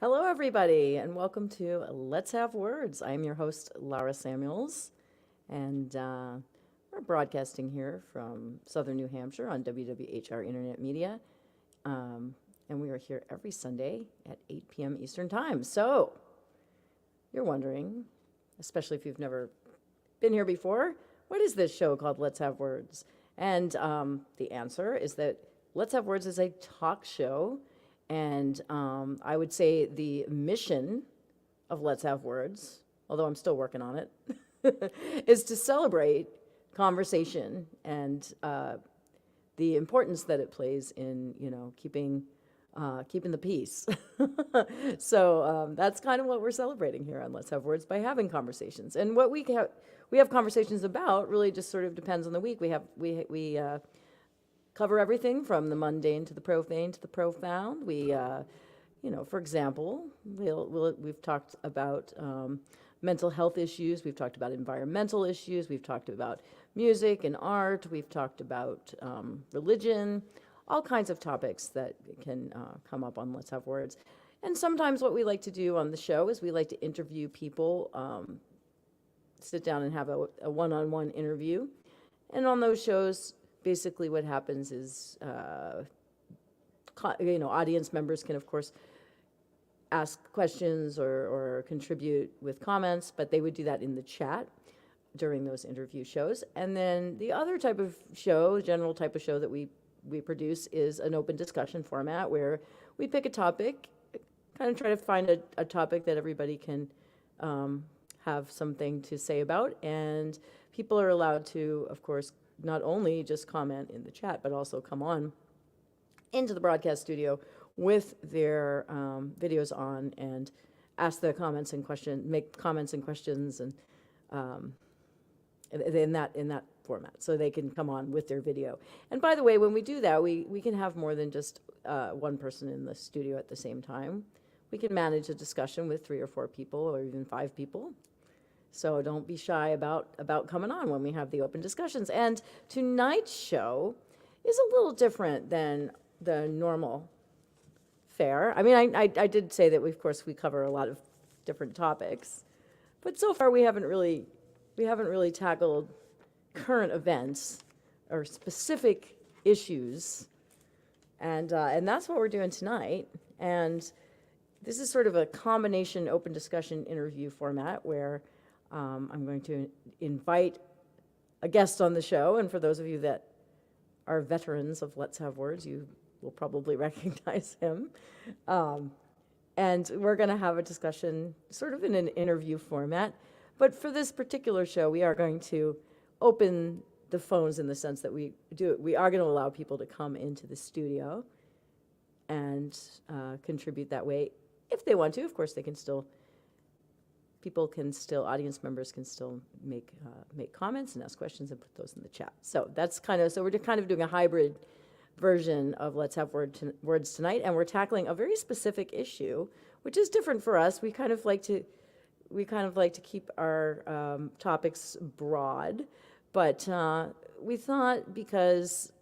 Hello, everybody, and welcome to Let's Have Words. I'm your host, Lara Samuels, and we're broadcasting here from southern New Hampshire on WWHR Internet Media, and we are here every Sunday at 8 p.m. Eastern Time. So, you're wondering, especially if you've never been here before, what is this show called Let's Have Words? And the answer is that Let's Have Words is a talk show. And I would say the mission of Let's Have Words, although I'm still working on it, is to celebrate conversation and the importance that it plays in, keeping the peace. So that's kind of what we're celebrating here on Let's Have Words by having conversations. And what we have conversations about really just sort of depends on the week. We cover everything from the mundane to the profane to the profound. We, for example, we've talked about mental health issues. We've talked about environmental issues. We've talked about music and art. We've talked about religion, all kinds of topics that can come up on Let's Have Words. And sometimes what we like to do on the show is we like to interview people, sit down and have a one-on-one interview. And on those shows, basically what happens is, audience members can, of course, ask questions or contribute with comments, but they would do that in the chat during those interview shows. And then the other type of show, general type of show that we produce is an open discussion format where we pick a topic, kind of try to find a topic that everybody can have something to say about. And people are allowed to, of course, not only just comment in the chat, but also come on into the broadcast studio with their videos on and ask the comments and questions, make comments and questions, and in that format, so they can come on with their video. And by the way, when we do that, we can have more than just one person in the studio at the same time. We can manage a discussion with 3 or 4 people, or even 5 people. So don't be shy about coming on when we have the open discussions. And tonight's show is a little different than the normal fare. I mean, I did say that, of course, we cover a lot of different topics, but so far we haven't really tackled current events or specific issues, and that's what we're doing tonight. And this is sort of a combination open discussion interview format where I'm going to invite a guest on the show, and for those of you that are veterans of Let's Have Words, you will probably recognize him. And we're going to have a discussion sort of in an interview format. But for this particular show, we are going to open the phones in the sense that we are going to allow people to come into the studio and contribute that way if they want to. Of course, they can still. Audience members can still make comments and ask questions and put those in the chat. So we're kind of doing a hybrid version of Let's Have Words tonight, and we're tackling a very specific issue, which is different for us. We kind of like to keep our topics broad, but we thought because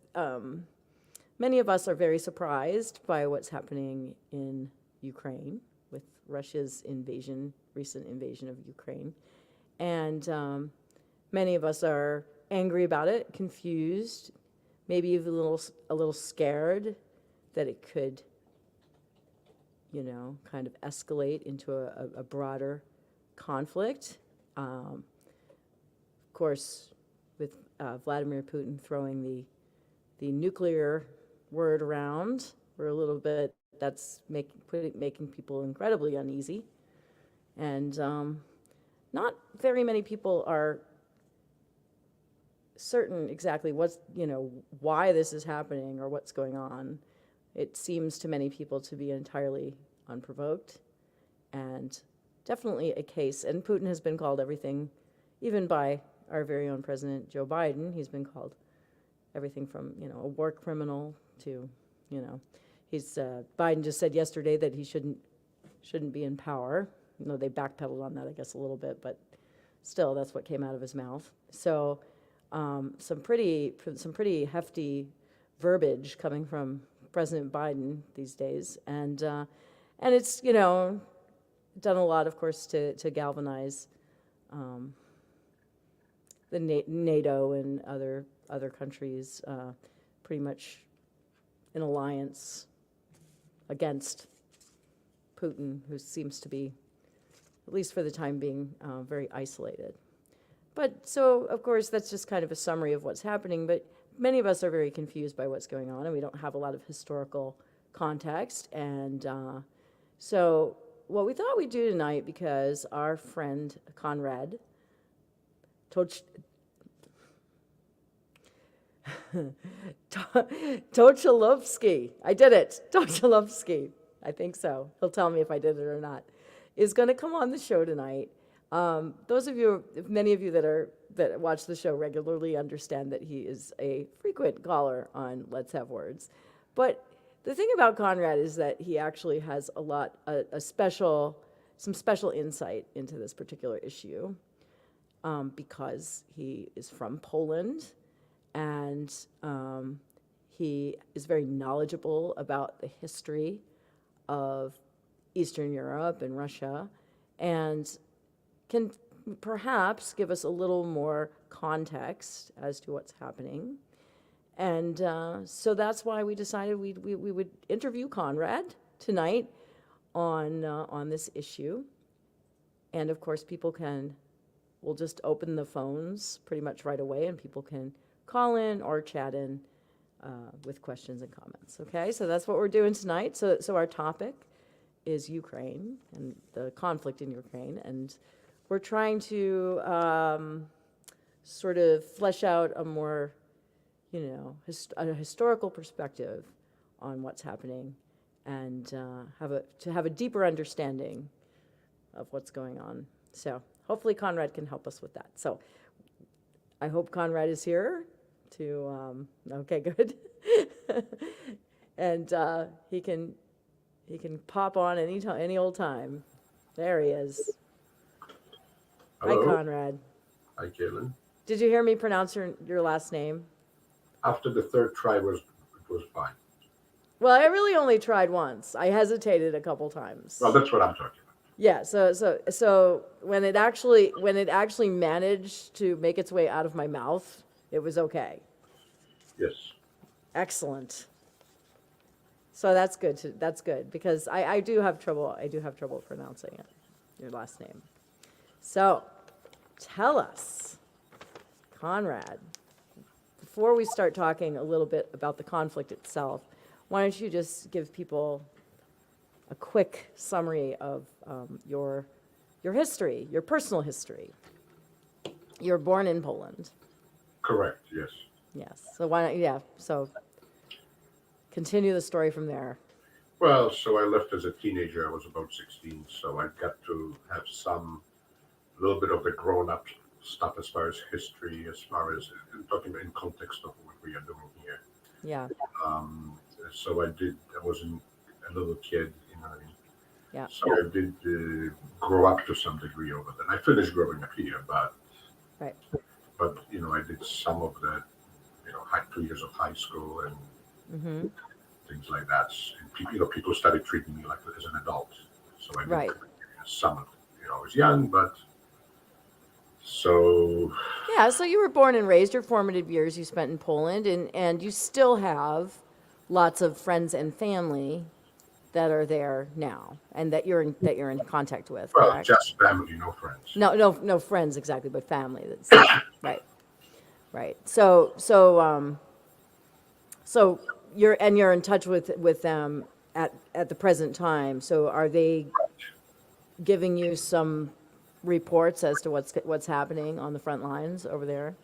many of us are very surprised by what's happening in Ukraine with Russia's recent invasion of Ukraine. And many of us are angry about it, confused, maybe even a little scared that it could, kind of escalate into a broader conflict. Of course, with Vladimir Putin throwing the nuclear word around, we're a little bit, that's making people incredibly uneasy. And not very many people are certain exactly why this is happening or what's going on. It seems to many people to be entirely unprovoked, and definitely a case. And Putin has been called everything, even by our very own President Joe Biden. He's been called everything from a war criminal to Biden just said yesterday that he shouldn't be in power. They backpedaled on that, I guess, a little bit, but still, that's what came out of his mouth. So, some pretty hefty verbiage coming from President Biden these days, and And it's, done a lot, of course, to galvanize the NATO and other countries pretty much in alliance against Putin, who seems to be, at least for the time being, very isolated. But so, of course, that's just kind of a summary of what's happening, but many of us are very confused by what's going on, and we don't have a lot of historical context. And so what we thought we'd do tonight, because our friend Conrad Tochilovsky, I did it, Tochilovsky, I think so, he'll tell me if I did it or not, is going to come on the show tonight. Many of you that watch the show regularly understand that he is a frequent caller on Let's Have Words. But the thing about Conrad is that he actually has some special insight into this particular issue, because he is from Poland, and he is very knowledgeable about the history of Eastern Europe and Russia, and can perhaps give us a little more context as to what's happening. And so that's why we decided we would interview Conrad tonight on this issue. And of course, we'll just open the phones pretty much right away, and people can call in or chat in with questions and comments. Okay, so that's what we're doing tonight. So our topic is Ukraine and the conflict in Ukraine, and we're trying to sort of flesh out a more, a historical perspective on what's happening, and have a deeper understanding of what's going on. So hopefully Conrad can help us with that. So I hope Conrad is here to, okay, good. And he can pop on any old time. There he is. Hello. Hi, Conrad. Hi, Caitlin. Did you hear me pronounce your last name? After the third try it was fine. Well, I really only tried once. I hesitated a couple times. Well, that's what I'm talking about. Yeah. So when it actually managed to make its way out of my mouth, it was okay. Yes. Excellent. So that's good. That's good, because I do have trouble pronouncing it, your last name. So tell us, Conrad, before we start talking a little bit about the conflict itself, why don't you just give people a quick summary of your history, your personal history. You were born in Poland. Correct, yes. Yes. So continue the story from there. Well, so I left as a teenager. I was about 16, so I got to have a little bit of the grown-up stuff as far as history, as far as talking in context of what we are doing here. Yeah. So I was a little kid, you know what I mean? Yeah. So I did grow up to some degree over there. I finished growing up here, but Right. But I did some of the 2 years of high school and things like that. And people started treating me like as an adult. So I did Right. some of it. I was young, but so Yeah, so you were born and raised, your formative years you spent in Poland, and you still have lots of friends and family that are there now, and that you're in contact with, well, correct? just family, no friends. No friends exactly, but family. That's right. So you're in touch with them at the present time. So are they giving you some reports as to what's happening on the front lines over there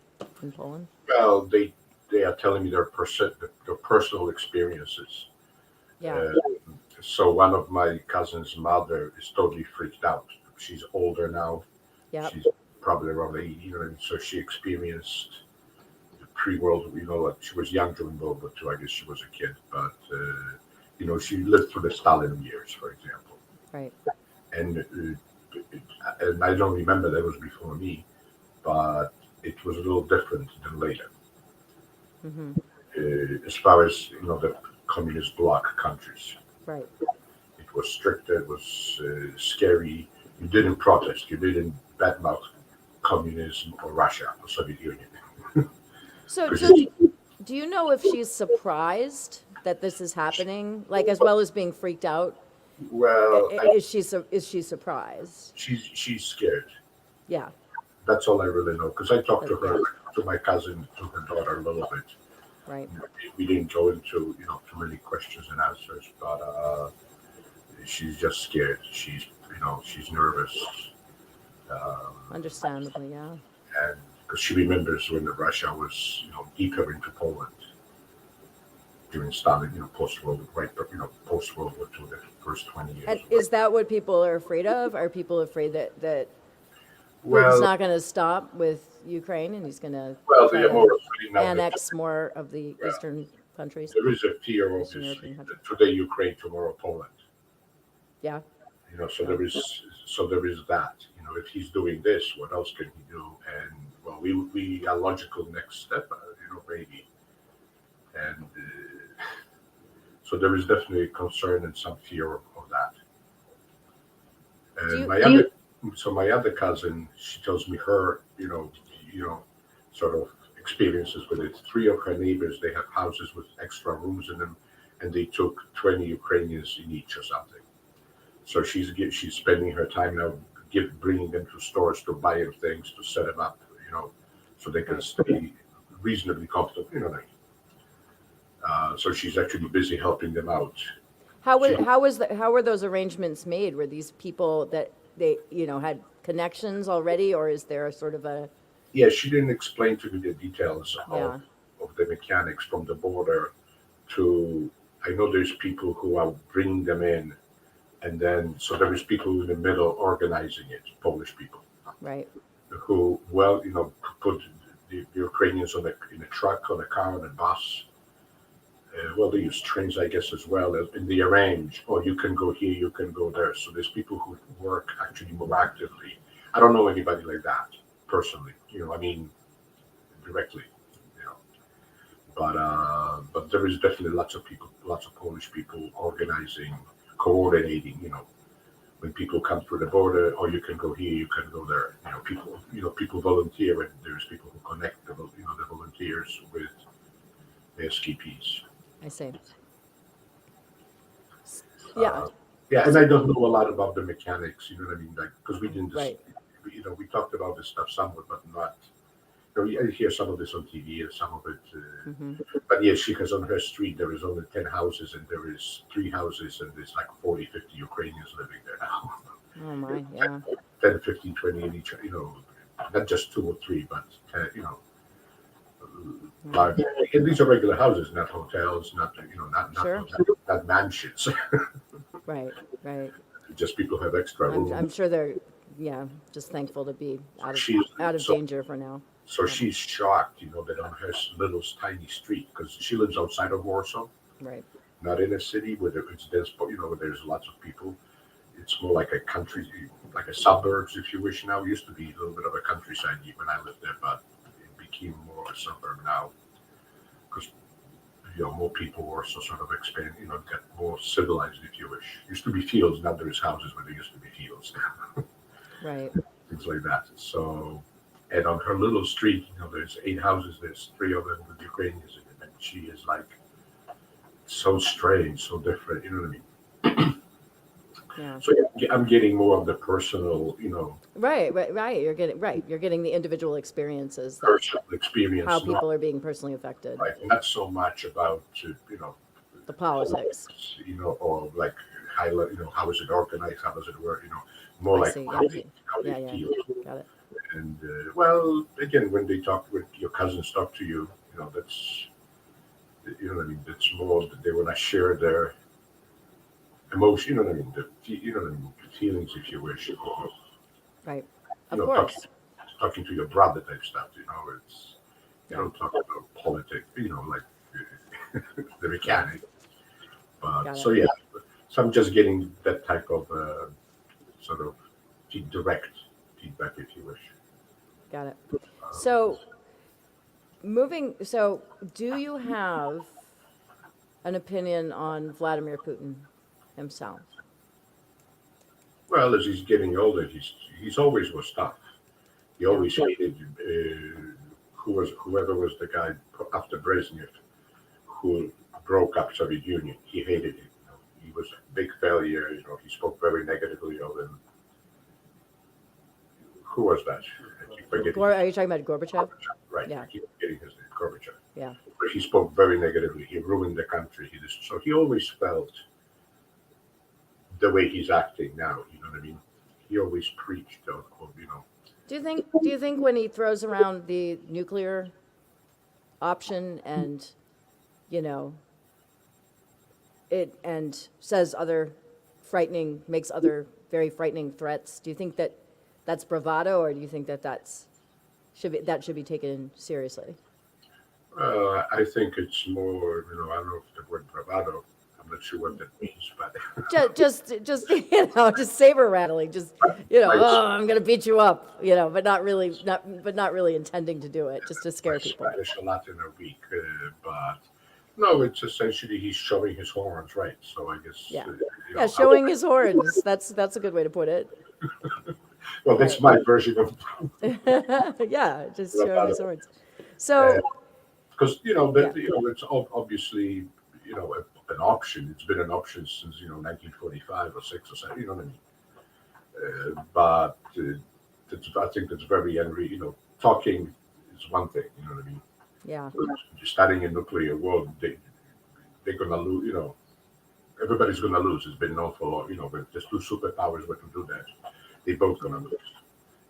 in Poland? Well, they are telling me their personal experiences. Yeah. So one of my cousin's mother is totally freaked out. She's older now. Yep. She's probably around 80, and so she experienced the pre-world. She was young during World War II. I guess she was a kid, but she lived through the Stalin years, for example. Right. And I don't remember, that was before me, but it was a little different than later. As far as the communist bloc countries. Right. It was strict, it was scary. You didn't protest, you didn't badmouth communism or Russia or Soviet Union. So 'Cause do you know if she's surprised that this is happening, like as well as being freaked out? well, Is she surprised? she's scared. Yeah. That's all I really know. Because I talked to Yeah. her, to my cousin, to her daughter a little bit. Right. We didn't go into too many questions and answers, but she's just scared. She's nervous, Understandably, yeah. and because she remembers when Russia was deeper into Poland during Stalin, post World right, post World War II, the first 20 years. And is that what people are afraid of? Are people afraid that Putin's Well, not going to stop with Ukraine and he's going to they try are more to afraid now that annex more of the eastern countries, there is a fear, Eastern obviously, European countries? that today Ukraine, tomorrow Poland. Yeah. So Yeah. there is that. If he's doing this, what else can he do? And well, we a logical next step, maybe. And so there is definitely concern and some fear of that. Do And you, my other cousin, she tells me her, sort of experiences with it. Three of her neighbors, they have houses with extra rooms in them, and they took 20 Ukrainians in each or something. So she's spending her time now bringing them to stores to buy them things to set them up, so they can stay reasonably comfortable. So she's actually busy helping them out. how were those arrangements made? Were these people that they had connections already, or is there a sort of a Yeah, she didn't explain to me the details yeah of the mechanics from the border to. I know there's people who are bringing them in, and then so there is people in the middle organizing it, Polish people, right who put the Ukrainians in a truck, on a car, on a bus. They use trains, I guess, as well, and they arrange. Oh, you can go here, you can go there. So there's people who work actually more actively. I don't know anybody like that personally. I mean, directly. You know, but there is definitely lots of Polish people organizing, coordinating. When people come through the border, or you can go here, you can go there. People volunteer, and there's people who connect the volunteers with the SKPs. I see. Yeah. Yeah, and I don't know a lot about the mechanics. You know what I mean? Like, because we didn't. Right. We talked about this stuff somewhat, but not. I hear some of this on TV and some of it. Hmm. But yeah, she has on her street there is only 10 houses, and there is 3 houses, and there's like 40, 50 Ukrainians living there now. Oh my, yeah. 10, 15, 20 in each. Not just 2 or 3, but large. And these are regular houses, not hotels, Sure. not mansions. Right. Just people have extra room. I'm sure they're just thankful to be out of danger for now. So she's shocked, that on her little tiny street, because she lives outside of Warsaw, Right. not in a city where it's dense, but where there's lots of people. It's more like a country, like a suburbs, if you wish. Now it used to be a little bit of a countryside when I lived there, but it became more a suburb now, because more people also sort of expand, get more civilized, if you wish. Used to be fields, now there's houses where there used to be fields. Right. Things like that. So, and on her little street, there's 8 houses. There's 3 of them with Ukrainians in it, and she is like so strange, so different. You know what I mean? Yeah. So I'm getting more of the personal, Right. You're getting the individual experiences, personal experience. how people are being personally affected. Right, not so much about The politics. Or like how is it organized, how does it work, more I like see. how they Yeah. feel. Got it. And again, when your cousins talk to you, that's what I mean. That's more that they want to share their emotion. You know what I mean. The feelings, if you wish. Or, Right. Of course. talking to your brother type stuff. It's you Yeah. don't talk about politics. Like the mechanic. Got So it. yeah, so I'm just getting that type of sort of direct feedback, if you wish. Got it. So, do you have an opinion on Vladimir Putin himself? Well, as he's getting older, he's always was tough. He Yeah. always hated whoever was the guy after Brezhnev who broke up Soviet Union. He hated him. He was a big failure. He spoke very negatively of him. Who was that? I keep forgetting. Are you talking about Gorbachev? Gorbachev, right? Yeah. I keep forgetting his name, Gorbachev. Yeah. But he spoke very negatively. He ruined the country. So he always felt the way he's acting now. You know what I mean? He always preached of. Do you think when he throws around the nuclear option and, you know, and says makes other very frightening threats, do you think that that's bravado, or do you think that that should be taken seriously? I think it's more, I don't know if the word bravado, I'm not sure what that means, but Just just saber rattling, oh, I'm gonna beat you up, but not really intending to do it, just to scare people. Spanish a lot in a week, but no, it's essentially he's showing his horns, right? So I guess, Yeah. Yeah, showing his horns. That's a good way to put it. well, that's my version of Yeah, just showing his horns. So, because Yeah. it's obviously an option. It's been an option since 1945 or six or seven. You know what I mean? But I think that's very talking is one thing. You know what I mean? yeah, Starting a nuclear war, they're gonna lose. Everybody's gonna lose. It's been known for when there's two superpowers were to do that, they both gonna lose.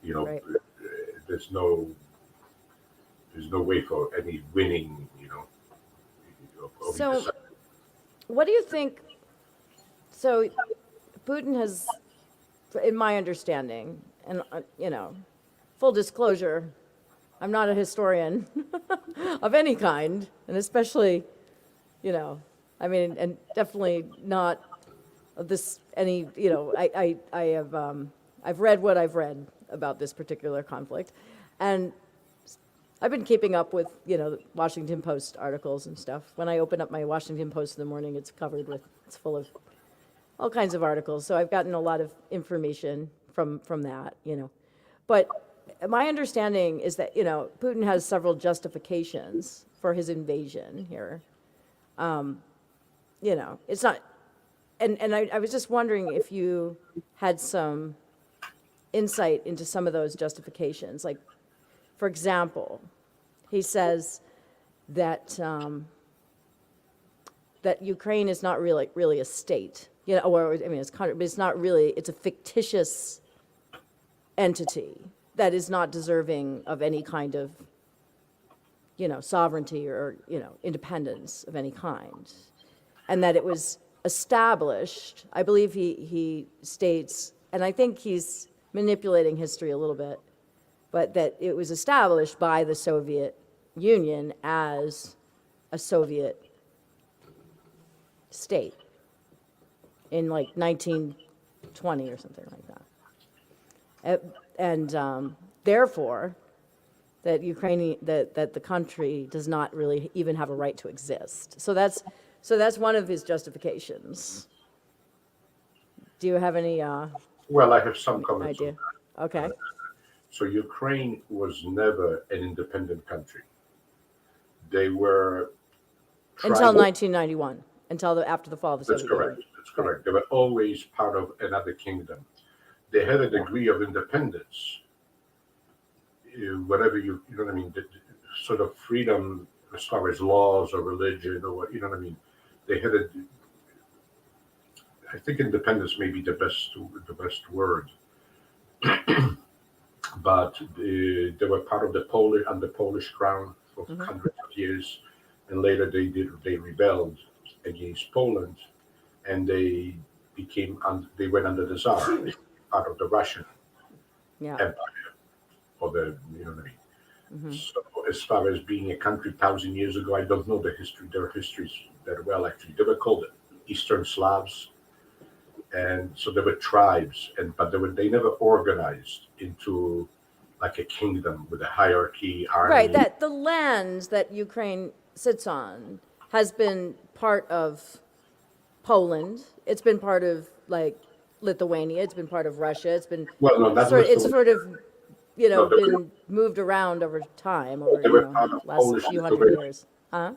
Right. There's no way for any winning. Of So- either side. what do you think? So, Putin has, in my understanding, and full disclosure, I'm not a historian of any kind, and especially, and definitely not of this any. I have I've read what I've read about this particular conflict, and I've been keeping up with Washington Post articles and stuff. When I open up my Washington Post in the morning, it's full of all kinds of articles. So I've gotten a lot of information from that. But my understanding is that Putin has several justifications for his invasion here. It's not, and I was just wondering if you had some insight into some of those justifications. Like, for example, he says that that Ukraine is not really a state, or it's kind of, but it's not really. It's a fictitious entity that is not deserving of any kind of sovereignty or independence of any kind, and that it was established. I believe he states, and I think he's manipulating history a little bit, but that it was established by the Soviet Union as a Soviet state in like 1920 or something like that. And therefore, that that the country does not really even have a right to exist. So that's one of his justifications. Do you have any Well, I have some comments on idea? that. Okay. So Ukraine was never an independent country. They were Until tribal. 1991, after the fall of the That's Soviet correct. Union. That's correct. They were always part of another kingdom. They had a degree of independence, whatever you know what I mean, sort of freedom as far as laws or religion or what, you know what I mean. They had I think independence may be the best word, but they were part of the Polish crown for hundreds of years, and later they rebelled against Poland, and they went under the Tsar, part of the Russian Yeah. Empire, or you know what I mean. So as far as being a country 1,000 years ago, I don't know their histories that well. Actually, they were called Eastern Slavs. And so there were tribes, but they never organized into like a kingdom with a hierarchy, army. Right, that the land that Ukraine sits on has been part of Poland. It's been part of like Lithuania, it's been part of Russia, it's been Well, no, not it's Lithuania. sort of, No, been moved around over time, over, they were part of last Polish few hundred Lithuania. years. Huh?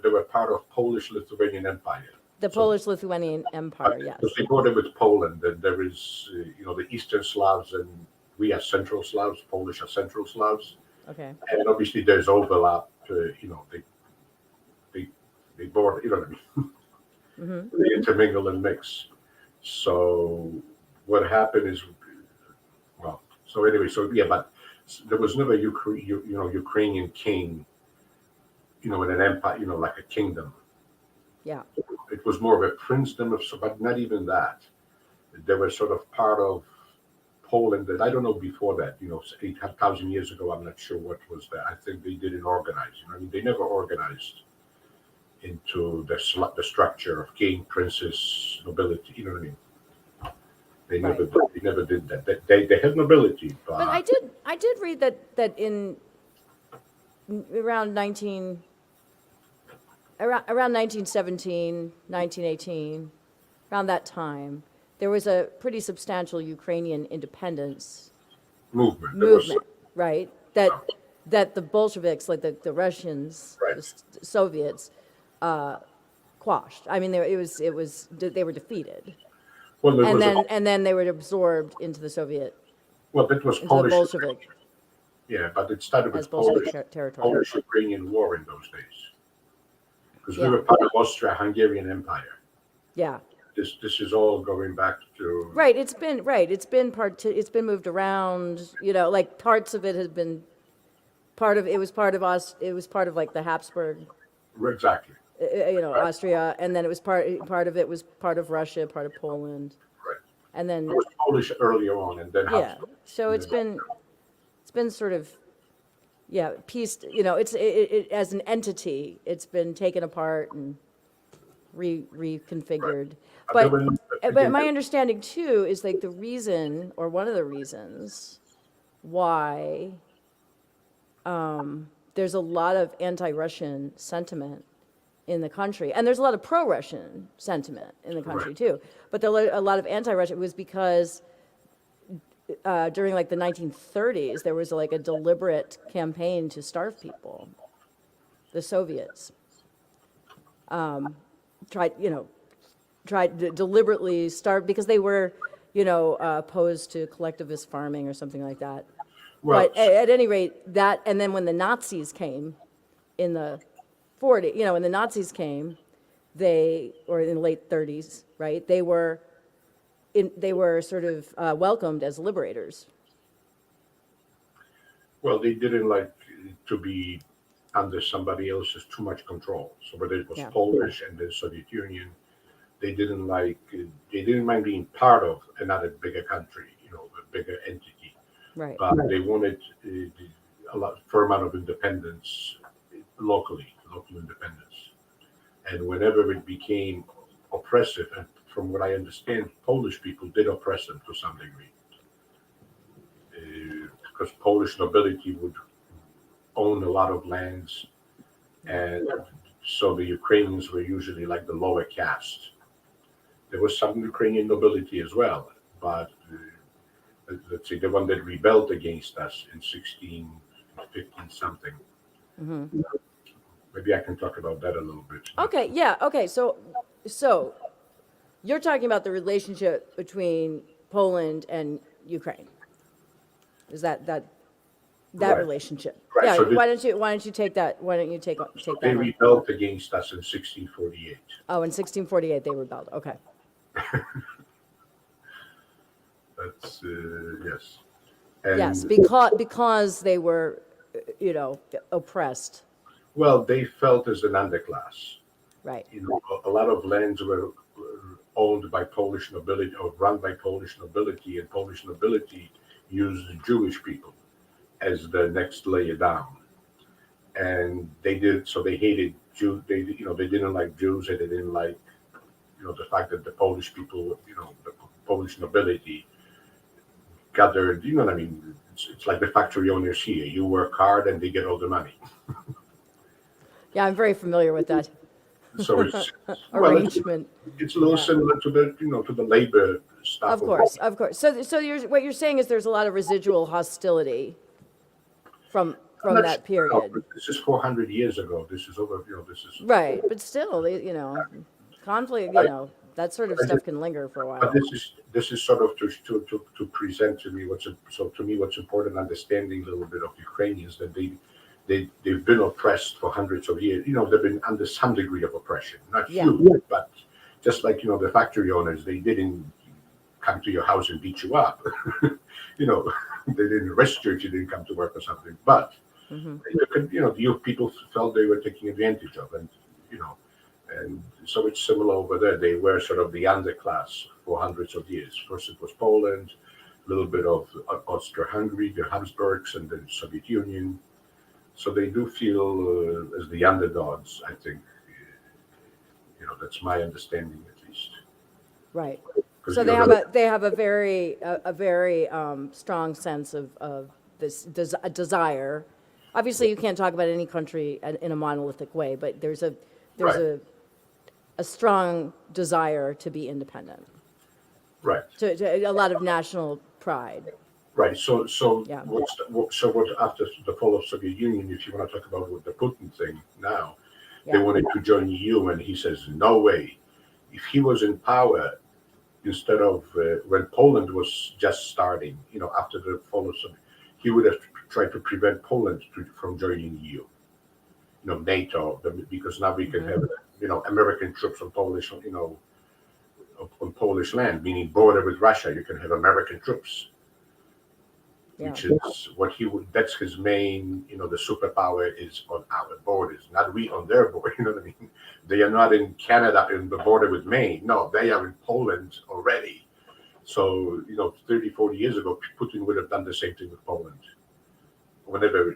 They were part of Polish Lithuanian Empire. The So, Polish-Lithuanian Empire, because yes. they border with Poland, and there is, the Eastern Slavs, and we are Central Slavs. Polish are Central Slavs, Okay, and obviously there's overlap. They border. You know what I mean? They intermingle and mix. So what happened is, well, so anyway, so yeah, but there was never Ukrainian king, in an empire, like a kingdom. yeah, It was more of a princedom but not even that. They were sort of part of Poland. That I don't know before that. 8,000 years ago. I'm not sure what was that. I think they didn't organize. They never organized into the structure of king, princess, nobility. You know what I mean? They never right. they never did that. They had nobility, But I did read that in around 1917, 1918, around that time, there was a pretty substantial Ukrainian independence movement. right? That the Bolsheviks, like the Russians, Right. the Soviets, quashed. I mean, they were defeated, Well, there and was then they were absorbed into the Soviet, that was into the Polish. Bolshevik Yeah, but it started as with Bolshevik territory. Polish-Ukrainian war in those days, because we Yeah. were part of Austro-Hungarian Empire. Yeah. This is all going back to Right, it's been it's been moved around, like parts of it has been it was part of it was part of like the Habsburg, exactly Austria, and then it was part of it was part of Russia, part of Poland, right. and then It was Polish earlier on, and then yeah, Habsburg. so it's been sort of, yeah, pieced, as an entity, it's been taken apart and reconfigured. There But were- but my understanding too is like the reason, or one of the reasons why there's a lot of anti-Russian sentiment in the country, and there's a lot of pro-Russian sentiment in the country Right. too. But there are a lot of anti-Russian was because during like the 1930s there was like a deliberate campaign to starve people. The Soviets tried to deliberately starve because they were, opposed to collectivist farming or something like that. Well, But at any rate, that, and then when the Nazis came in the 40s, when the Nazis came, or in the late 30s, right, they were sort of welcomed as liberators. well, they didn't like to be under somebody else's too much control. So whether it was Yeah. Polish and the Soviet Union, they didn't mind being part of another bigger country, a bigger entity. Right. But they wanted a fair amount of independence local independence. And whenever it became oppressive, and from what I understand, Polish people did oppress them to some degree, because Polish nobility would own a lot of lands, and so the Ukrainians were usually like the lower caste. There was some Ukrainian nobility as well, but let's say the one that rebelled against us in 1615 something. Mm-hmm. Maybe I can talk about that a little bit. Okay, yeah, okay, so you're talking about the relationship between Poland and Ukraine. Is that Right. relationship? Right, Yeah, so why don't you take that They one? rebelled against us in 1648. Oh, in 1648 they rebelled, okay. That's yes. And, Yes, because they were, oppressed, well, they felt as an underclass. right, A lot of lands were owned by Polish nobility or run by Polish nobility, and Polish nobility used Jewish people as the next layer down. And they hated Jews. They didn't like Jews, and they didn't like the fact that the Polish people, the Polish nobility gathered. You know what I mean? It's like the factory owners here. You work hard, and they get all the money. yeah, I'm very familiar with that So it's arrangement. it's a little similar to the to the labor stuff. Of course. So what you're saying is there's a lot of residual hostility from I'm not that sure, no, period. but this is 400 years ago. This is over. This is. Right, but still, conflict, that sort of stuff can linger for a But while. this is sort of to present to me what's important understanding a little bit of Ukrainians that they've been oppressed for hundreds of years. They've been under some degree of oppression, not Yeah. huge, but just like the factory owners, they didn't come to your house and beat you up. you know, they didn't arrest you if you didn't come to work or something. But Hmm. the people felt they were taking advantage of, and so it's similar over there. They were sort of the underclass for hundreds of years. First it was Poland, a little bit of Austria-Hungary, the Habsburgs, and the Soviet Union. So they do feel as the underdogs. I think, that's my understanding at least. Right. 'Cause, So they have a very strong sense of this a desire. Obviously, you can't talk about any country in a monolithic way, but there's Right. a strong desire to be independent. Right. To a lot of national pride. Right. So Yeah. what after the fall of Soviet Union, if you want to talk about what the Putin thing now, they Yeah. wanted to join EU, and he says no way. If he was in power, instead of when Poland was just starting, after the fall of Soviet, he would have tried to prevent Poland from joining EU, NATO, because now we can have, American troops on Polish land, meaning border with Russia. You can have American troops, Yeah. which is what he would. That's his main. The superpower is on our borders, not we on their border. You know what I mean? They are not in Canada in the border with Maine. No, they are in Poland already. So 30, 40 years ago, Putin would have done the same thing with Poland. Whenever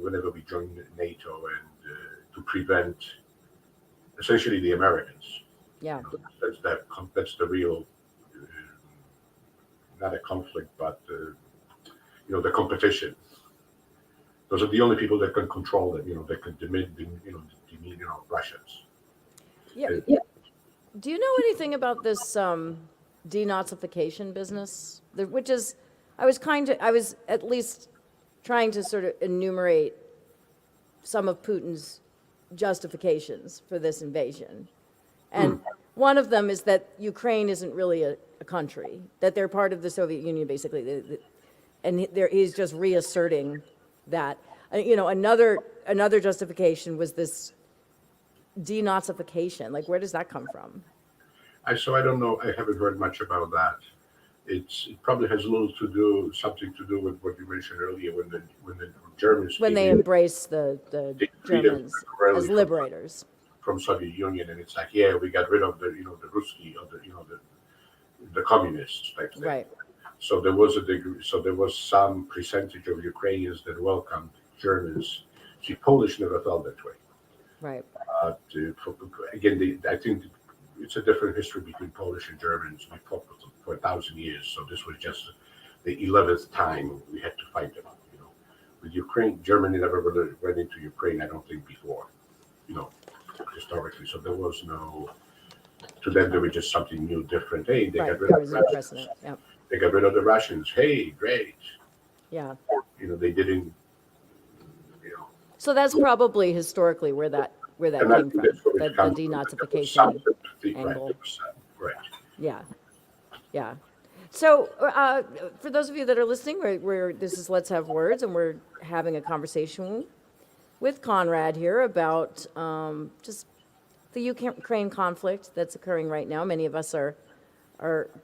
whenever we joined NATO, and to prevent essentially the Americans. Yeah. That's the real, not a conflict, but the competition. Those are the only people that can control them. That can demean Russians. Yeah. Do you know anything about this denazification business? Which is, I was at least trying to sort of enumerate some of Putin's justifications for this invasion. And one of them is that Ukraine isn't really a country, that they're part of the Soviet Union, basically. And he's just reasserting that. Another justification was this denazification. Like, where does that come from? I don't know. I haven't heard much about that. It probably has something to do with what you mentioned earlier when the Germans When they embrace the they treated Germans Israeli as liberators. from Soviet Union, and it's like, yeah, we got rid of the Ruski, of the communists type thing. Right. So there was a degree. So there was some percentage of Ukrainians that welcomed Germans. See, Polish never felt that way. Right. Again, I think it's a different history between Polish and Germans. We fought for 1,000 years, so this was just the 11th time we had to fight them. With Ukraine, Germany never really went into Ukraine. I don't think before, historically. So there was no. To them, there was just something new, different. Hey, they got rid There of was the no Russians. precedent. Yeah. They got rid of the Russians. Hey, great. Yeah. They didn't. So that's probably historically where that And came I from, think that's where the it comes from. denazification angle. Right. Yeah, yeah. So for those of you that are listening, this is Let's Have Words, and we're having a conversation with Conrad here about just the Ukraine conflict that's occurring right now. Many of us are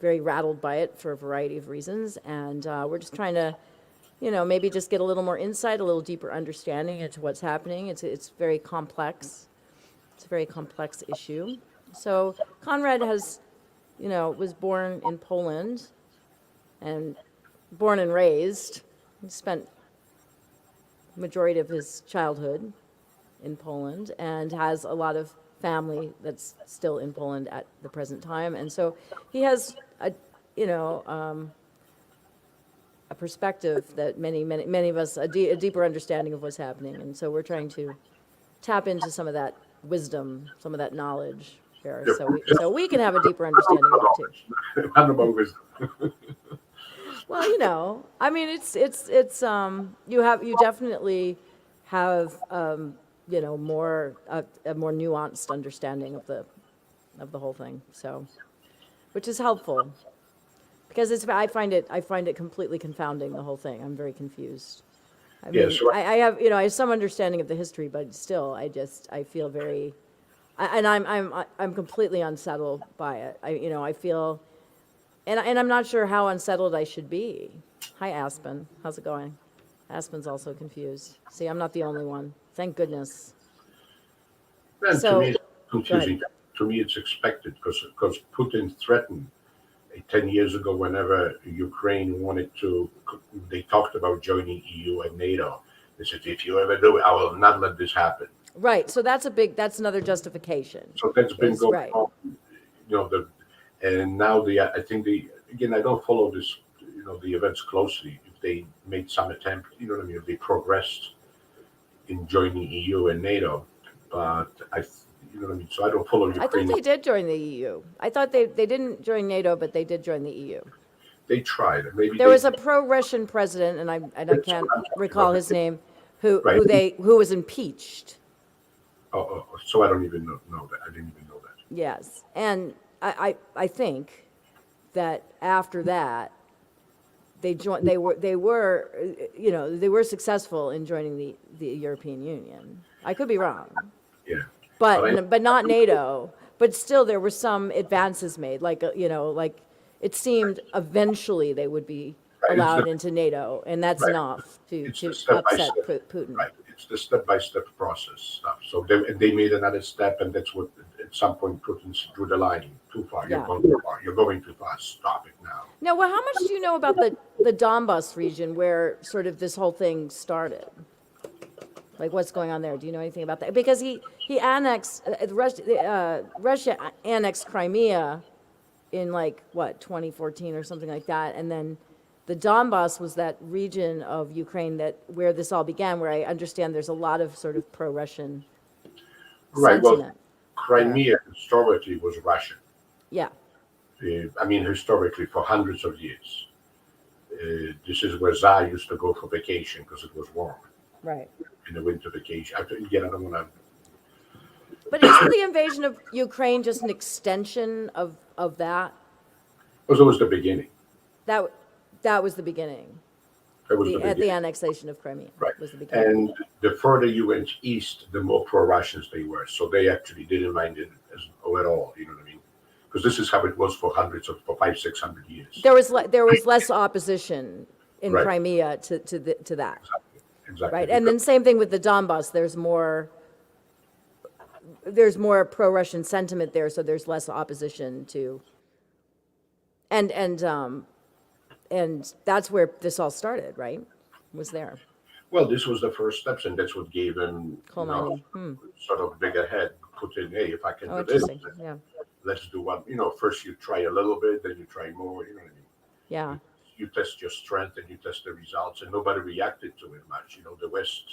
very rattled by it for a variety of reasons, and we're just trying to, maybe just get a little more insight, a little deeper understanding into what's happening. It's very complex. It's a very complex issue. So Conrad was born in Poland and born and raised. He spent the majority of his childhood in Poland and has a lot of family that's still in Poland at the present time. And so he has a perspective that many of us, a deeper understanding of what's happening. And so we're trying to tap into some of that wisdom, some of that knowledge here, Yeah, so we can have a deeper understanding of it too. None about wisdom. Well, I mean, you definitely have, more, a more nuanced understanding of the whole thing, so, which is helpful. Because I find it completely confounding, the whole thing. I'm very confused. I Yeah, mean, so I have some understanding of the history, but still, I feel very, and I'm completely unsettled by it. I feel, and I'm not sure how unsettled I should be. Hi, Aspen. How's it going? Aspen's also confused. See, I'm not the only one. Thank goodness. and to me, So, it's go ahead. confusing. To me, it's expected because Putin threatened 10 years ago whenever Ukraine wanted to, they talked about joining EU and NATO. They said, if you ever do it, I will not let this happen. Right. So that's another justification. So that's been Is going right. on, and now I think again, I don't follow this, the events closely. If they made some attempt, what I mean, if they progressed in joining EU and NATO, but what I mean. So I don't follow I thought Ukraine. they did join the EU. I thought they didn't join NATO, but they did join the EU. They tried. Maybe There was a pro-Russian president, and I That's can't what I'm talking recall about. his name, who Right. who was impeached. So I don't even know that. I didn't even know that. Yes, and I think that after that, they joined. They were they were successful in joining the European Union. I could be wrong, Yeah. But but not NATO. But still, there were some advances made. Like like it seemed eventually they would be Right, it's allowed the- into NATO, and that's Right. enough to It's the upset step-by-step. Putin. Right. It's the step-by-step process stuff. So they made another step, and that's what at some point Putin drew the line too far. You're Yeah. going too far. You're going too far. Stop it now. Now, well, how much do you know about the Donbas region where sort of this whole thing started? Like, what's going on there? Do you know anything about that? Because he annexed, Russia annexed Crimea in like, what, 2014 or something like that. And then the Donbas was that region of Ukraine where this all began, where I understand there's a lot of sort of pro-Russian Right. Well, sentiment. Crimea historically was Russian. Yeah, I mean, historically for hundreds of years. This is where Tsar used to go for vacation because it was warm right. in the winter vacation. Again, I don't want to. But isn't the invasion of Ukraine just an extension of that? Because it was the beginning. That was the beginning. It was the At the beginning. annexation of Crimea Right. was the beginning. And the further you went east, the more pro-Russians they were. So they actually didn't mind it at all. You know what I mean? Because this is how it was for 500-600 years. There was less opposition in Right. Crimea to that, Exactly. right? And then same thing with the Donbas. There's more pro-Russian sentiment there, so there's less opposition to. And that's where this all started, right? Was there Well, this was the first steps, and that's what gave him coal mining? sort of bigger head. Put in, hey, if I can Oh, do this, interesting. Yeah, let's do one. First you try a little bit, then you try more. You know what I mean? yeah, You test your strength and you test the results, and nobody reacted to it much. The West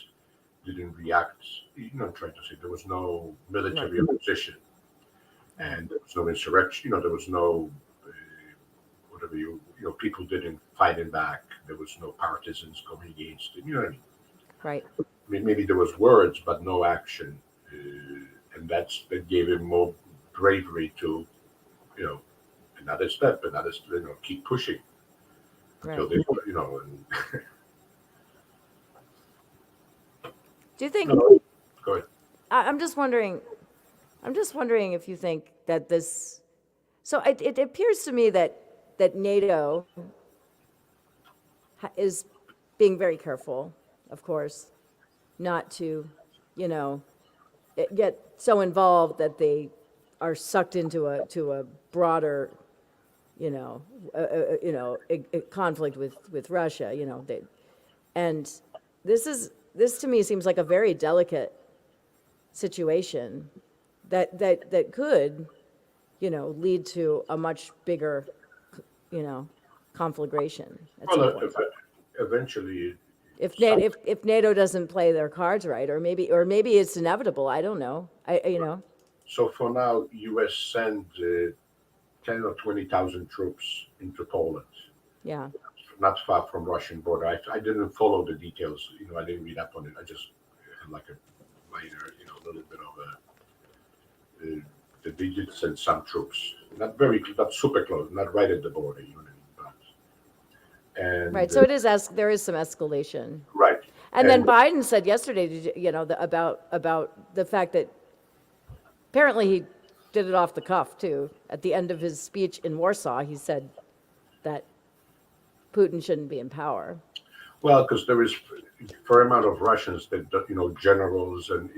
didn't react. I'm trying to say there was no military opposition, and there was no insurrection. There was no whatever people didn't fight it back. There was no partisans going against it. You know what I mean? right. I mean, maybe there was words, but no action, and that gave him more bravery to, another step, keep pushing until Right. they, and Do you think? go ahead. I'm just wondering. I'm just wondering if you think that this. So it appears to me that NATO is being very careful, of course, not to, get so involved that they are sucked into a broader, a conflict with Russia. And this to me seems like a very delicate situation that could, lead to a much bigger, conflagration at some point. Eventually, If NATO doesn't play their cards right, or maybe it's inevitable. I don't know. So for now, U.S. send 10 or 20,000 troops into Poland, Yeah. not far from Russian border. I didn't follow the details. I didn't read up on it. I just had like a minor, little bit of the digits and some troops. Not super close, not right at the border. You know what I mean? Right. And So it is there is some escalation. right, And then and Biden said yesterday, about the fact that apparently he did it off the cuff too. At the end of his speech in Warsaw, he said that Putin shouldn't be in power. well, because there is a fair amount of Russians that generals and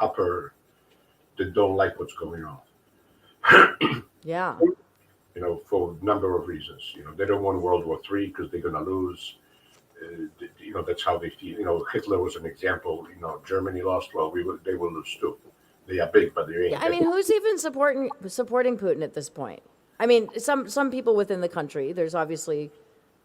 upper that don't like what's going on. Yeah. For a number of reasons. They don't want World War III because they're going to lose. That's how they feel. Hitler was an example. Germany lost. Well, they will lose too. They are big, but they ain't. Yeah. I mean, who's even supporting Putin at this point? I mean, some people within the country. There's obviously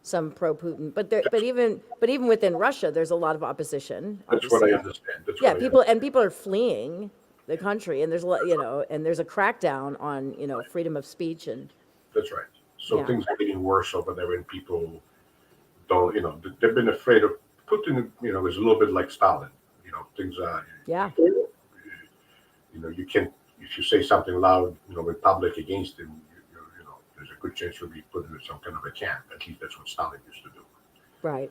some pro-Putin, but even within Russia, there's a lot of opposition. That's what I Obviously. understand. That's Yeah, what I people are fleeing the country, and there's and there's a crackdown on freedom of speech and That's right. So Yeah. things are getting worse over there, and people don't. They've been afraid of Putin. Is a little bit like Stalin. Things are. yeah, You can't. If you say something loud, in public against him, there's a good chance you'll be put in some kind of a camp. At least that's what Stalin used to do. right,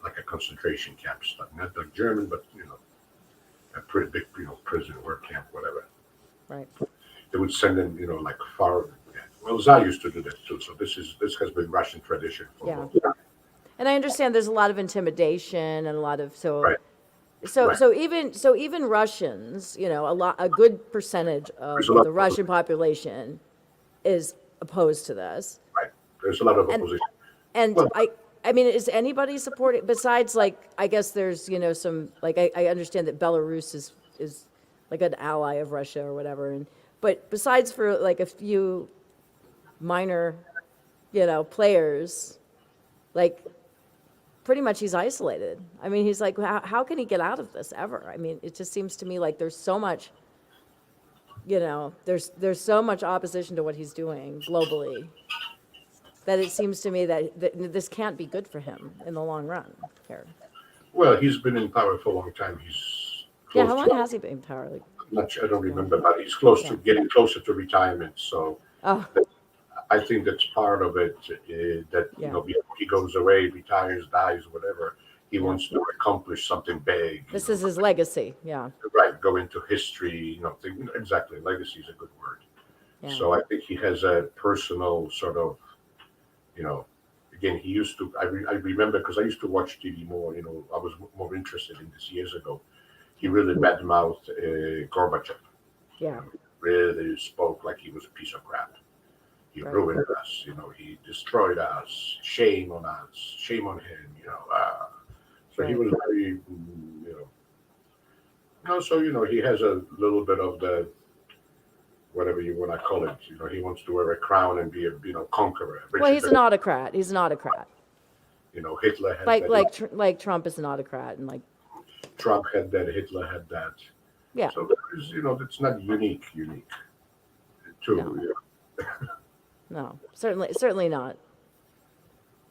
Like a concentration camp stuff. Not like German, but a pretty big, prison work camp, whatever. right. They would send them, like far. Yeah. Well, Tsar used to do that too. So this has been Russian tradition for a Yeah. long time. And I understand there's a lot of intimidation and a lot of Right. so Right. even Russians, a good percentage of There's a lot the of Russian population is opposed to this. Right. There's a lot of And- opposition. And Well- I mean, is anybody supporting besides I guess there's some I understand that Belarus is like an ally of Russia or whatever, but besides for a few minor players, pretty much he's isolated. I mean, he's how can he get out of this ever? I mean, it just seems to me like there's so much there's so much opposition to what he's doing globally that it seems to me that this can't be good for him in the long run here. Well, he's been in power for a long time. He's Yeah, close how to, long has he been in power? I don't remember, but he's close to getting closer to retirement. So Oh, I think that's part of it. That Yeah. before he goes away, retires, dies, whatever, he wants to accomplish something big. this is his legacy. Yeah, Right, go into history. Exactly. Legacy is a good word. yeah, So I think he has a personal sort of, again, he used to, I remember because I used to watch TV more, I was more interested in this years ago. He really badmouthed Gorbachev. yeah, Really spoke like he was a piece of crap. He Right. ruined us, he destroyed us. Shame on us. Shame on him, So he Right. was very, so, he has a little bit of the, whatever you want to call it. He wants to wear a crown and be a, conqueror. Well, he's an autocrat. He's an autocrat. Hitler had Like that. like Trump is an autocrat, and Trump had that. Hitler had that. yeah, So there is, it's not unique. Too. No. No, certainly not.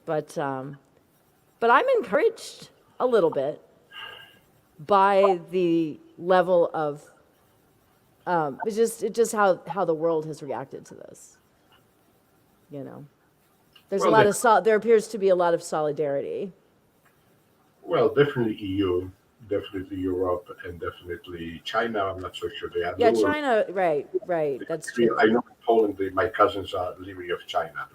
But I'm encouraged a little bit by the level of it's just how the world has reacted to this. There's Well, a lot of there appears to be a lot of solidarity. Well, definitely EU, definitely Europe, and definitely China. I'm not so sure they are. Yeah, China, right, that's true. I know in Poland, my cousins are leery of China.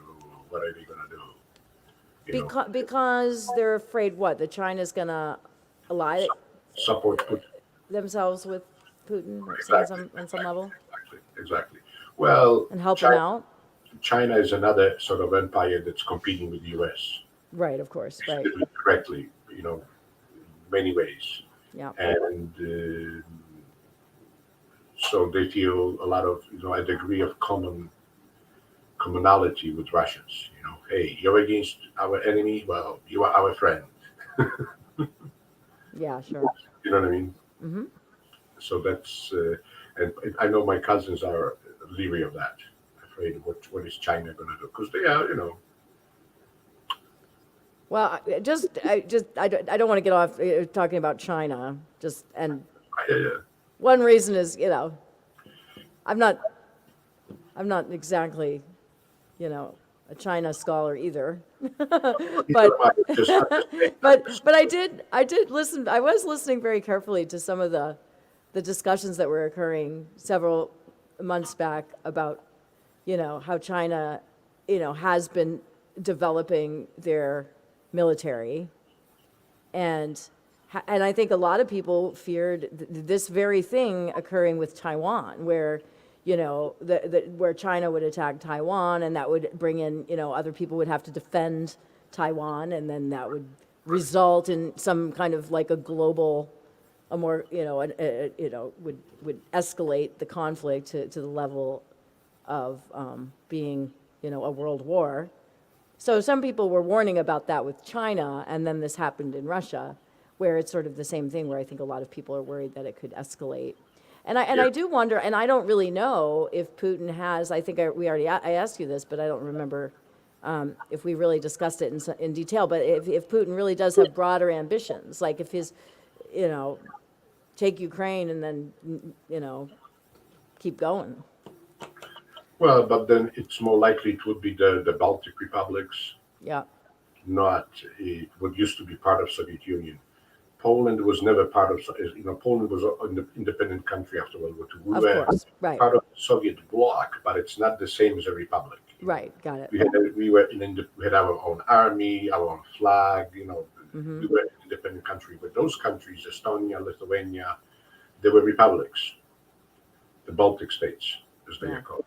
What are they going to do? Because they're afraid that China's gonna ally Support Putin. themselves with Putin Exactly. on some level Exactly. Well, and help them out. China is another sort of empire that's competing with the U.S. Right, of course, right. Directly, many ways. Yeah, And so they feel a lot of, a degree of commonality with Russians. Hey, you're against our enemy. Well, you are our friend. yeah, sure. You know what I mean? Hmm. So that's And I know my cousins are leery of that, afraid of what is China going to do? Because they are, Well, I don't want to get off talking about China. One reason is, I'm not, I'm not exactly, a China scholar either. But, just but I did listen. I was listening very carefully to some of the discussions that were occurring several months back about, how China, has been developing their military. And I think a lot of people feared this very thing occurring with Taiwan, where, where China would attack Taiwan, and that would bring in, other people would have to defend Taiwan, and then that would result in some kind of like a global, a more, would escalate the conflict to the level of being, a world war. So some people were warning about that with China, and then this happened in Russia, where it's sort of the same thing, where I think a lot of people are worried that it could escalate. And I do wonder, and I don't really know if Putin has, I think I asked you this, but I don't remember if we really discussed it in detail, but if Putin really does have broader ambitions, like if his, take Ukraine and then, keep going. Well, but then it's more likely it would be the Baltic republics, Yeah, not what used to be part of Soviet Union. Poland was never part of, Poland was an independent country after World War II. We of were course, right, part of the Soviet bloc, but it's not the same as a republic. right, got it. We had our own army, our own flag. Mm-hmm. We were an independent country. But those countries, Estonia, Lithuania, they were republics. The Baltic states, as they are called.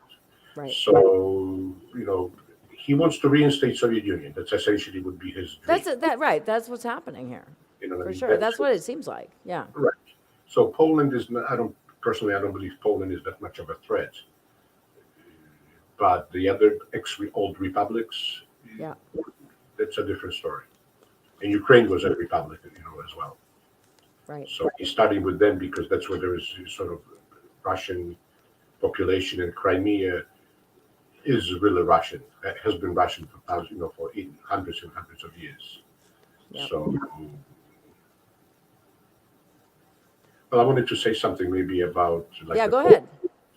Right. So he wants to reinstate Soviet Union. That's essentially would be his dream. Right. That's what's happening here. For sure. That's what it seems like. Yeah. Right. So Poland is not, I don't believe Poland is that much of a threat. But the other old republics, Yeah. that's a different story. And Ukraine was a republic, as well. Right. So he's starting with them because that's where there is sort of Russian population, and Crimea is really Russian. It has been Russian for hundreds and hundreds of years. Yep. So, well, I wanted to say something maybe about Go ahead.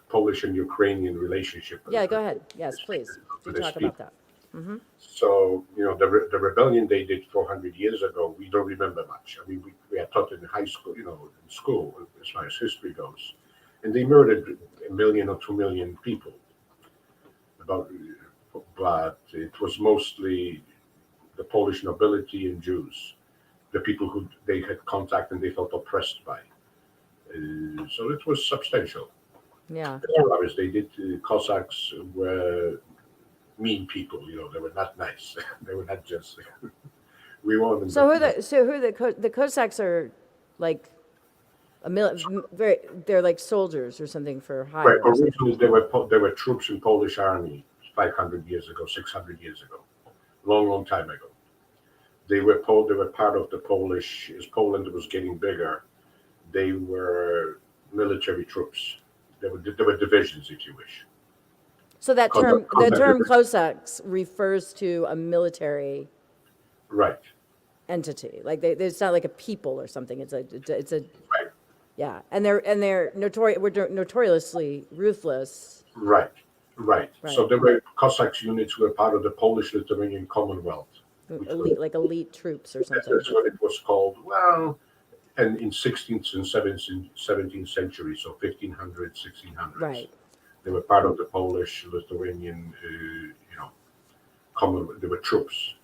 Polish and Ukrainian relationship. Yeah, go ahead. Yes, please. Do talk about that. Mm-hmm. So, the rebellion they did 400 years ago, we don't remember much. I mean, we are taught in high school, in school, as far as history goes. And they murdered 1 million or 2 million people. But it was mostly the Polish nobility and Jews, the people who they had contact and they felt oppressed by. So it was substantial. Yeah. As far as they did, Cossacks were mean people. They were not nice. They were not just. We want them. The Cossacks are like they're like soldiers or something for hire. Right. Originally, there were troops in Polish army 500 years ago, 600 years ago, long time ago. They were part of the Polish. As Poland was getting bigger, they were military troops. There were divisions, if you wish. So the term Cossacks refers to a military right entity. Like it's not like a people or something. It's a right. Yeah, and they're notoriously ruthless. Right. So there were Cossacks units who were part of the Polish-Lithuanian Commonwealth. Elite troops or something. That's what it was called. Well, and in 16th and 17th century, so 1500s, 1600s. Right. They were part of the Polish-Lithuanian, Commonwealth. They were troops.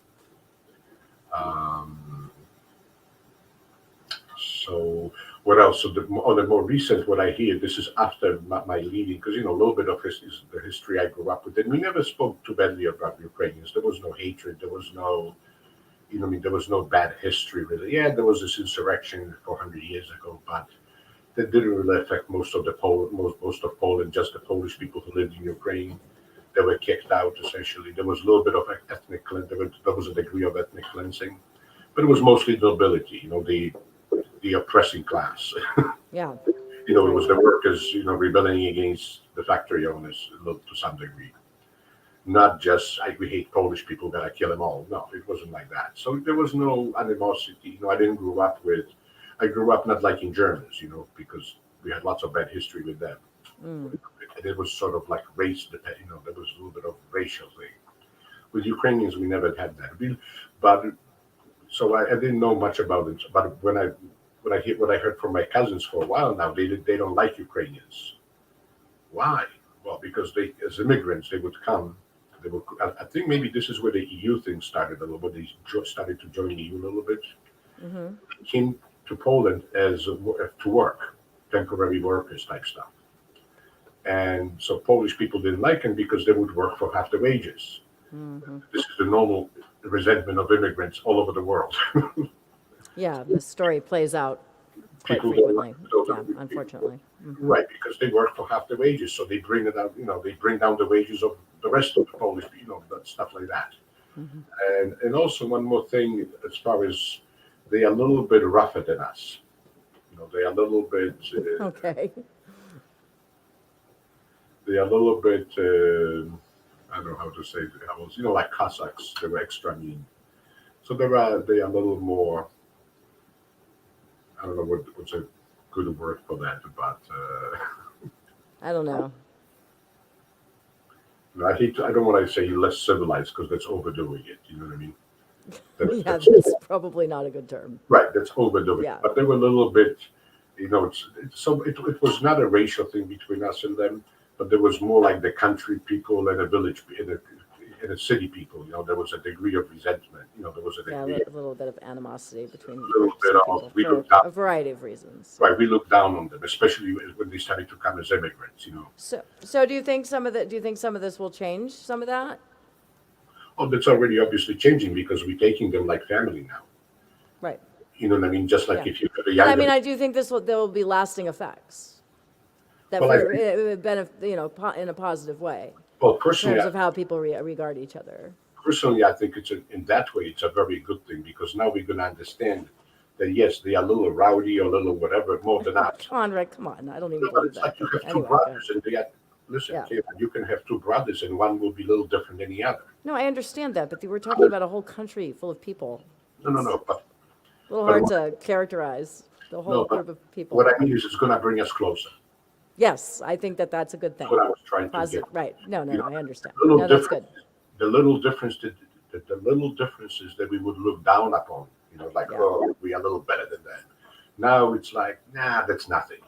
So what else? So on the more recent, what I hear, this is after my leaving, because a little bit of the history I grew up with. And we never spoke too badly about Ukrainians. There was no hatred. There was no, there was no bad history really. Yeah, there was this insurrection 400 years ago, but that didn't really affect most of Poland. Just the Polish people who lived in Ukraine, they were kicked out essentially. There was a little bit of ethnic cleansing. There was a degree of ethnic cleansing, but it was mostly nobility. The oppressing class. Yeah. It was the workers, rebelling against the factory owners to some degree. Not just we hate Polish people, gotta kill them all. No, it wasn't like that. So there was no animosity. I grew up not liking Germans, because we had lots of bad history with them. Mm. And it was sort of like race, there was a little bit of racial thing. With Ukrainians, we never had that. But so I didn't know much about it. But what I heard from my cousins for a while now, they don't like Ukrainians. Why? Well, because they, as immigrants, they would come. They would. I think maybe this is where the EU thing started a little bit. They started to join the EU a little bit. Mm-hmm. Came to Poland to work, temporary workers type stuff. And so Polish people didn't like them because they would work for half the wages. Mm-hmm. This is the normal resentment of immigrants all over the world. Yeah, the story plays out quite People don't frequently. like Yeah, unfortunately. Mm-hmm. Right, because they work for half the wages, so they bring it out. They bring down the wages of the rest of the Polish, that stuff like that. Mm-hmm. And also one more thing, as far as they are a little bit rougher than us. They are a little bit. Okay. They are a little bit. I don't know how to say it. Like Cossacks. They were extra mean. So they are a little more. I don't know what's a good word for that, but I don't know. I don't want to say less civilized because that's overdoing it. You know what I mean? Yeah, that's probably not a good term. Right, that's overdoing Yeah. it. But they were a little bit, it was not a racial thing between us and them, but there was more like the country people and a village, in a city people. There was a degree of resentment. There was a Yeah, degree a little bit of animosity between little bit some of people we for looked down, a variety of reasons. right. We looked down on them, especially when they started to come as immigrants. So do you think some of this will change some of that? Oh, that's already obviously changing because we're taking them like family now. Right. You know what I mean? Just like Yeah. if you have a But younger. I mean, I do think there will be lasting effects that Well, I for, think- it would benefit, in a positive way Well, in personally, terms of how people regard each other. I think in that way, it's a very good thing because now we're going to understand that yes, they are a little rowdy or a little whatever, more than us. Come on, Rick. Come on. I don't even No, but believe it's that. like you have two Anyway, go ahead. brothers and they are, listen, Yeah. Kevin, you can have two brothers and one will be a little different than the other. No, I understand that, but we're talking about a whole country full of people. No, but A little But hard what- to characterize the whole No, but group of people. what I mean is it's going to bring us closer. Yes, I think that's a good thing. That's what I was trying to Positive, get. right? No, You know, I understand. little No, that's good. The little difference the little differences that we would look down upon, like, Yeah. oh, we are a little better than them. Now it's like, nah, that's nothing.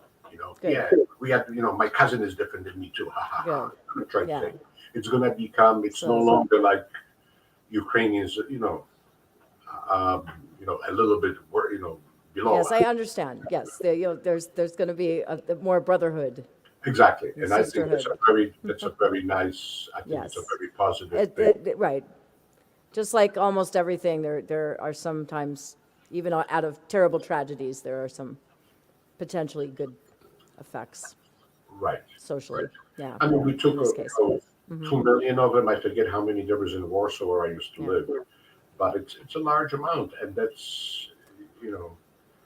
Good. Yeah, we have, my cousin is different than me too. Ha ha ha. Good. I'm trying Yeah. to say it's gonna become. It's no longer like Ukrainians. A little bit, below. Yes, us. I understand. Yes, there's going to be more brotherhood. Exactly, And and I think that's sisterhood. a very nice. I think it's a Yes. very positive thing. Right. Just like almost everything, there are sometimes, even out of terrible tragedies, there are some potentially good effects Right. socially. Right. Yeah. I mean, we took in this case. 2 million of them. I forget how many there was in Warsaw where I used to Yeah. live, but it's a large amount, and that's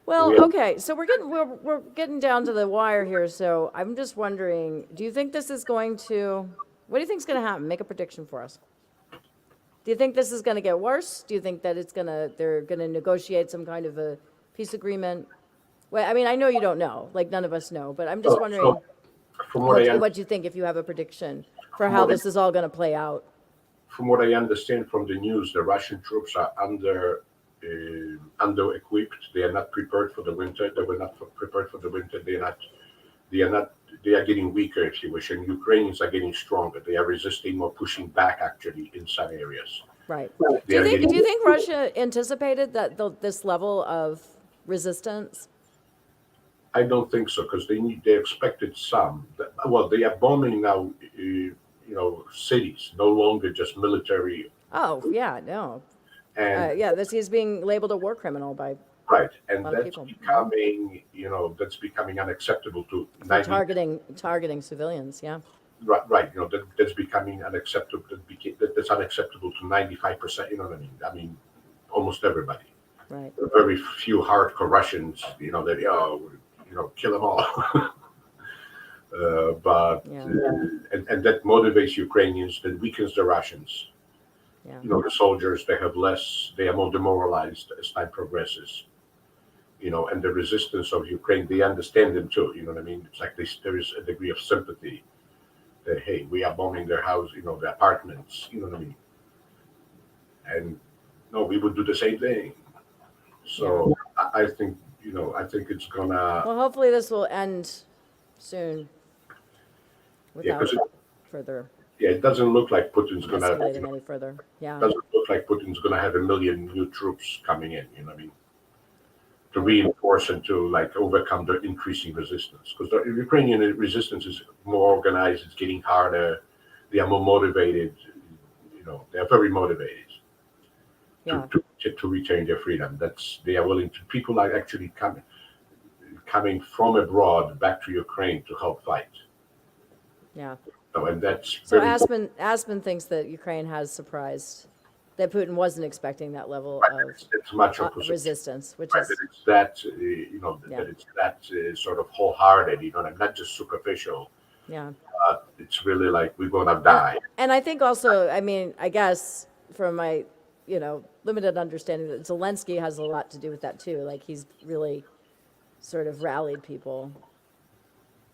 Well, we have- okay, so we're getting down to the wire here. So I'm just wondering, do you think this is going to? What do you think is going to happen? Make a prediction for us. Do you think this is going to get worse? Do you think that they're going to negotiate some kind of a peace agreement? Well, I mean, I know you don't know, like none of us know, but I'm just So, wondering from what I what you think, if you have a prediction for From how what I- this is all going to play out. from what I understand from the news, the Russian troops are under equipped. They are not prepared for the winter. They were not prepared for the winter. They are not. They are getting weaker, if you wish, and Ukrainians are getting stronger. They are resisting or pushing back, actually, in some areas. Right. They are Do you think Russia anticipated that this level of resistance? I don't think so because they expected some. Well, they are bombing now. Cities, no longer just military. Oh, yeah, no. And Yeah, he's being labeled a war criminal by right, and lot of that's people. becoming unacceptable to for 90. targeting civilians. Yeah. Right. That's becoming unacceptable. That's unacceptable to 95%. You know what I mean? I mean, almost everybody. Right. Very few hardcore Russians. That kill them all. But Yeah. and that motivates Ukrainians, that weakens the Russians. Yeah. The soldiers, they have less, they are more demoralized as time progresses. And the resistance of Ukraine, they understand them too. You know what I mean? It's like there is a degree of sympathy that, hey, we are bombing their house, their apartments. You know what I mean? And no, we would do the same thing. So I think, I think it's gonna, Well, hopefully this will end soon yeah, without because further it doesn't look like Putin's gonna, escalating any further. Yeah. doesn't look like Putin's gonna have 1 million new troops coming in. You know what I mean? To Right. reinforce and to like overcome the increasing resistance, because the Ukrainian resistance is more organized. It's getting harder. They are more motivated. They're very motivated Yeah. to retain their freedom. They are willing to. People are actually coming from abroad back to Ukraine to help fight. Yeah. And that's So very. Aspen thinks that Ukraine has surprised, that Putin wasn't expecting that level Right, of it's much opposite. resistance, which Right, is that it's that Yeah. that it's that sort of wholehearted. Not just superficial. yeah. It's really like we're gonna die. And I think also, I mean, I guess from my, limited understanding, that Zelensky has a lot to do with that too. Like he's really sort of rallied people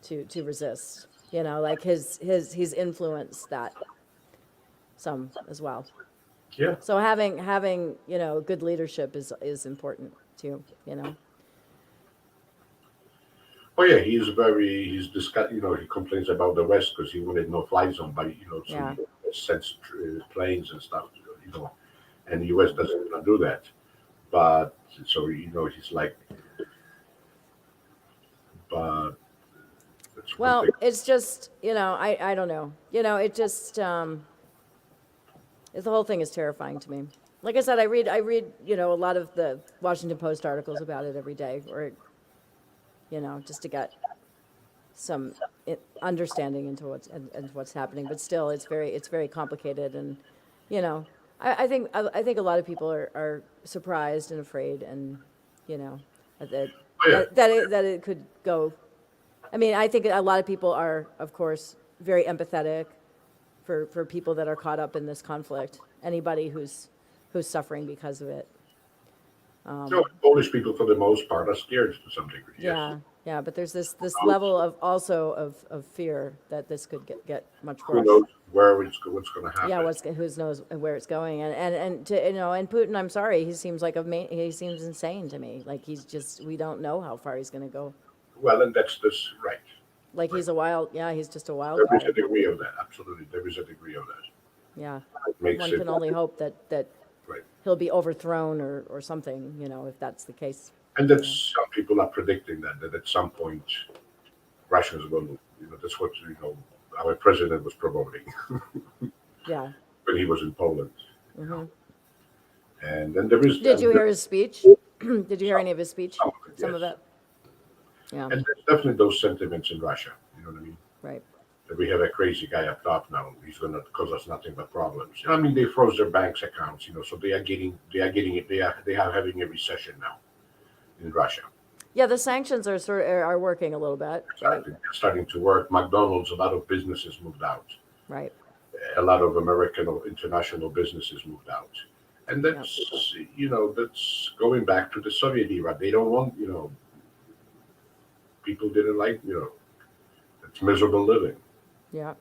to resist. Like he's influenced that some as well. Yeah. So having good leadership is important too. Oh yeah, he's discuss. He complains about the West because he wanted no-fly zone by so Yeah. he sends planes and stuff. And the U.S. doesn't want to do that. But so he's like, but that's one Well, thing. it's just I don't know. It just the whole thing is terrifying to me. Like I said, I read a lot of the Washington Post articles about it every day, or just to get some understanding into what's happening. But still, it's very complicated, and I think a lot of people are surprised and afraid, and that Oh yeah, that it could go. I mean, I think a lot of people are, of course, very empathetic for people that are caught up in this conflict. Anybody who's suffering because of it. Polish people for the most part are scared to some degree. Yeah, Yes. yeah. But there's this level of fear that this could get much Who worse. knows what's going to happen? Yeah, who knows where it's going, and to and Putin, I'm sorry, he seems like he seems insane to me. Like we don't know how far he's going to go. Well, and that's this right. Like he's just a wild There is card. a degree of that. Absolutely, there is a degree of that. Yeah, It makes one it can only hope that right. he'll be overthrown or something. If that's the case. And that's some people are predicting that at some point Russians will. That's what our president was promoting Yeah. when he was in Poland. Hmm. And then there is. Did you hear his speech? Did you hear any of his speech? Some of it, Some of yes. it. Yeah. And there's definitely those sentiments in Russia. You know what I mean? Right. That we have a crazy guy up top now. He's going to cause us nothing but problems. I mean, they froze their banks accounts. So they are getting it. They are having a recession now in Russia. Yeah, the sanctions are working a little bit. Right. Starting to work. McDonald's, a lot of businesses moved out. Right. A lot of American or international businesses moved out. And that's, that's going back to the Soviet era. They don't want, people didn't like, it's miserable living. Yeah.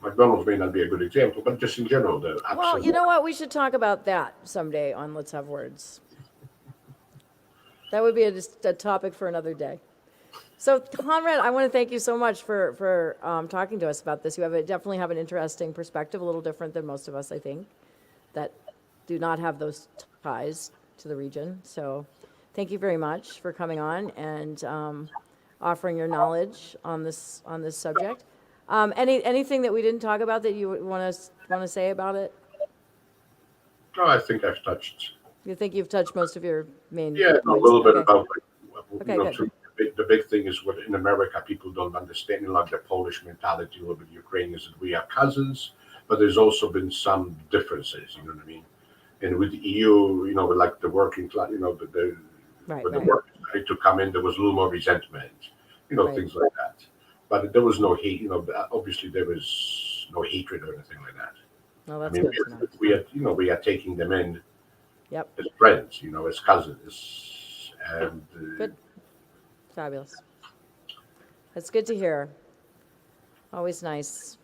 McDonald's may not be a good example, but just in general, the Well, you know what? We should talk about that someday on Let's Have Words. That would be just a topic for another day. So, Conrad, I want to thank you so much for talking to us about this. You definitely have an interesting perspective, a little different than most of us, I think, that do not have those ties to the region. So, thank you very much for coming on and offering your knowledge on this subject. Anything that we didn't talk about that you want to say about it? No, I think I've touched. You think you've touched most of your main Yeah, a points? little bit Okay. about Okay, good. the big thing is what in America people don't understand, like the Polish mentality, a little bit Ukrainians, that we are cousins, but there's also been some differences. You know what I mean? And with the EU, like the working class, Right, when the right. workers started to come in, there was a little more resentment, Right. things like that. but there was no hate. Obviously there was no hatred or anything like that. Well, I that's mean, good to know. we are taking them in Yep, as friends, as cousins, and good, fabulous. That's good to hear. Always nice.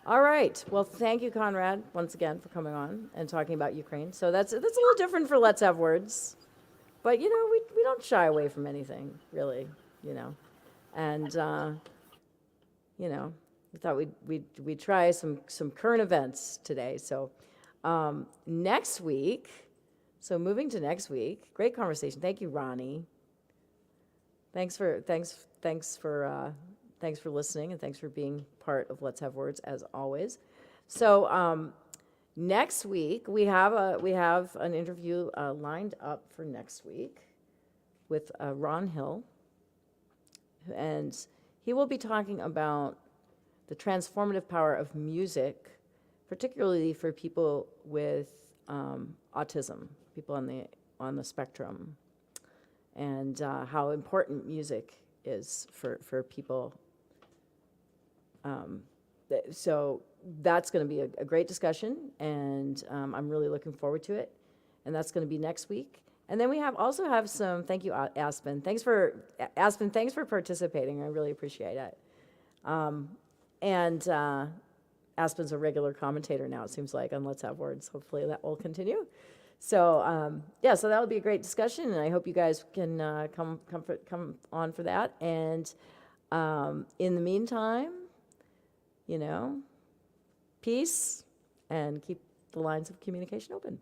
All right. Well, thank you, Conrad, once again for coming on and talking about Ukraine. So that's a little different for Let's Have Words, but we don't shy away from anything really, and we thought we'd try some current events today. So next week. So moving to next week. Great conversation. Thank you, Ronnie. Thanks for listening, and thanks for being part of Let's Have Words as always. So next week we have an interview lined up for next week with Ron Hill, and he will be talking about the transformative power of music, particularly for people with autism, people on the spectrum, and how important music is for people. So that's going to be a great discussion, and I'm really looking forward to it. And that's going to be next week. And then we also have some. Thank you, Aspen. Thanks for participating. I really appreciate it. And Aspen's a regular commentator now, it seems like, on Let's Have Words. Hopefully that will continue. So so that'll be a great discussion, and I hope you guys can come on for that. And in the meantime, peace, and keep the lines of communication open.